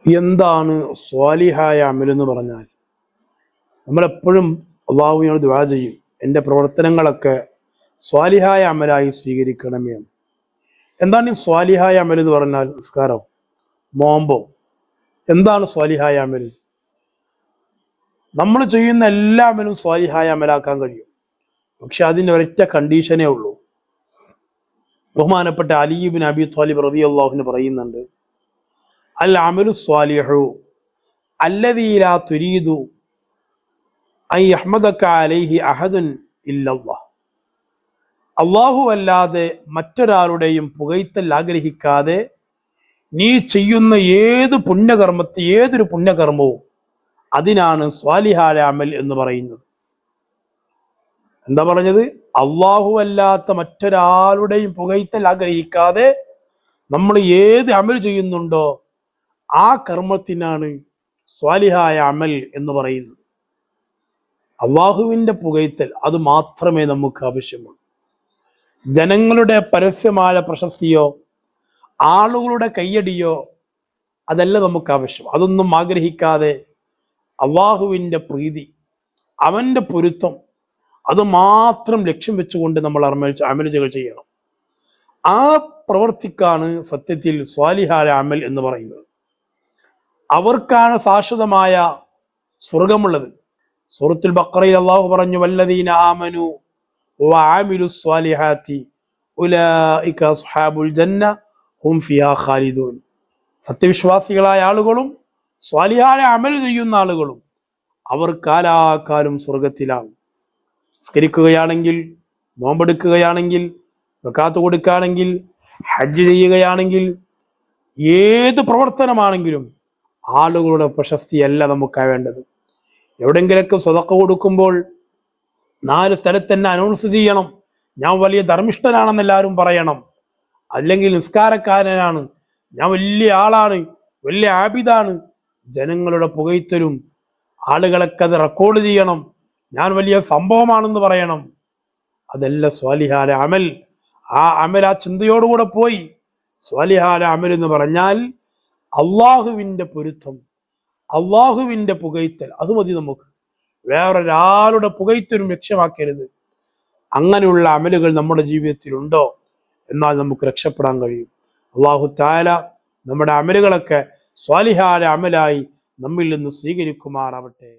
എന്താണ് സ്വാലിഹായ അമൽ എന്ന് പറഞ്ഞാൽ? നമ്മളെപ്പോഴും അള്ളാഹുവിനോട് ദുആ ചെയ്യും, എൻ്റെ പ്രവർത്തനങ്ങളൊക്കെ സ്വാലിഹായ അമലായി സ്വീകരിക്കണമേ എന്ന്. എന്താണ് ഈ സ്വാലിഹായ അമൽ എന്ന് പറഞ്ഞാൽ? നിസ്കാരം, നോമ്പോ? എന്താണ് സ്വാലിഹായ അമൽ? നമ്മൾ ചെയ്യുന്ന എല്ലാ അമലും സ്വാലിഹായ അമലാക്കാൻ കഴിയും. പക്ഷെ അതിന് ഒരൊറ്റ കണ്ടീഷനേ ഉള്ളൂ. ബഹുമാനപ്പെട്ട അലി ഇബ്നു അബി ത്വാലിബ് റളിയല്ലാഹു അൻഹു പറയുന്നുണ്ട്, അൽ അമലു സ്വാലിഹു അല്ലദീ ലാ തുരീദു അൻ യഹ്മദക അലൈഹി അഹദുൻ ഇല്ലല്ലാഹ്. അല്ലാഹു അല്ലാതെ മറ്റൊരാളുടെയും പുകഴ്ത്തൽ ആഗ്രഹിക്കാതെ നീ ചെയ്യുന്ന ഏതൊരു പുണ്യകർമ്മവും അതിനാണ് സ്വാലിഹായ അമൽ എന്ന് പറയുന്നത്. എന്താ പറഞ്ഞത്? അല്ലാഹു അല്ലാത്ത മറ്റൊരാളുടെയും പുകഴ്ത്തൽ ആഗ്രഹിക്കാതെ നമ്മൾ ഏത് അമൽ ചെയ്യുന്നുണ്ടോ ആ കർമ്മത്തിനാണ് സ്വാലിഹായ അമൽ എന്ന് പറയുന്നത്. അള്ളാഹുവിൻ്റെ പുകഴ്ത്തൽ അത് മാത്രമേ നമുക്ക് ആവശ്യമുള്ളൂ. ജനങ്ങളുടെ പരസ്യമായ പ്രശസ്തിയോ ആളുകളുടെ കയ്യടിയോ അതല്ല നമുക്ക് ആവശ്യം. അതൊന്നും ആഗ്രഹിക്കാതെ അള്ളാഹുവിൻ്റെ പ്രീതി, അവൻ്റെ പൊരുത്തം, അത് മാത്രം ലക്ഷ്യം വെച്ചുകൊണ്ട് നമ്മൾ അമലുകൾ ചെയ്യണം. ആ പ്രവർത്തിക്കാണ് സത്യത്തിൽ സ്വാലിഹായ അമൽ എന്ന് പറയുന്നത്. അവർക്കാണ് ശാശ്വതമായ സ്വർഗമുള്ളത്. സൂറത്തുൽ ബഖറയിൽ അല്ലാഹു പറഞ്ഞു, വല്ലദീന ആമനു വഅമിലു സ്വാലിഹാത്തി ഉലൈക അസ്ഹാബുൽ ജന്ന ഹും ഫിഹാ ഖാലിദൂൻ. സത്യവിശ്വാസികളായ ആളുകളും സ്വാലിഹായ അമൽ ചെയ്യുന്ന ആളുകളും അവർ കാലാകാലം സ്വർഗത്തിലാണ്. നിസ്കരിക്കുകയാണെങ്കിൽ, നോമ്പെടുക്കുകയാണെങ്കിൽ, സക്കാത്ത് കൊടുക്കുകയാണെങ്കിൽ, ഹജ്ജ് ചെയ്യുകയാണെങ്കിൽ, ഏത് പ്രവർത്തനമാണെങ്കിലും ആളുകളുടെ പ്രശസ്തിയല്ല നമുക്ക് വേണ്ടത്. എവിടെങ്കിലൊക്കെ സ്വതക്ക കൊടുക്കുമ്പോൾ 4 സ്ഥലത്ത് തന്നെ അനൗൺസ് ചെയ്യണം, ഞാൻ വലിയ ധർമ്മിഷ്ഠനാണെന്ന് എല്ലാവരും പറയണം. അല്ലെങ്കിൽ നിസ്കാരക്കാരനാണ്, ഞാൻ വലിയ ആളാണ്, വലിയ ആബിദാണ്. ജനങ്ങളുടെ പുകഴ്ത്തലും ആളുകളൊക്കെ അത് റെക്കോർഡ് ചെയ്യണം, ഞാൻ വലിയ സംഭവമാണെന്ന് പറയണം. അതല്ല സ്വാലിഹായ അമൽ. ആ അമൽ ആ ചിന്തയോടുകൂടെ പോയി. സ്വാലിഹായ അമൽ എന്ന് പറഞ്ഞാൽ അള്ളാഹുവിൻ്റെ പൊരുത്തം, അള്ളാഹുവിൻ്റെ പുകഴ്ത്തൽ, അത് മതി നമുക്ക്. വേറൊരാളുടെ പുകഴ്ത്തലും ലക്ഷ്യമാക്കരുത്. അങ്ങനെയുള്ള അമലുകൾ നമ്മുടെ ജീവിതത്തിലുണ്ടോ എന്നാൽ നമുക്ക് രക്ഷപ്പെടാൻ കഴിയും. അല്ലാഹു തആല നമ്മുടെ അമലുകളൊക്കെ സ്വാലിഹായ അമലായി നമ്മിൽ നിന്ന് സ്വീകരിക്കുമാറാവട്ടെ.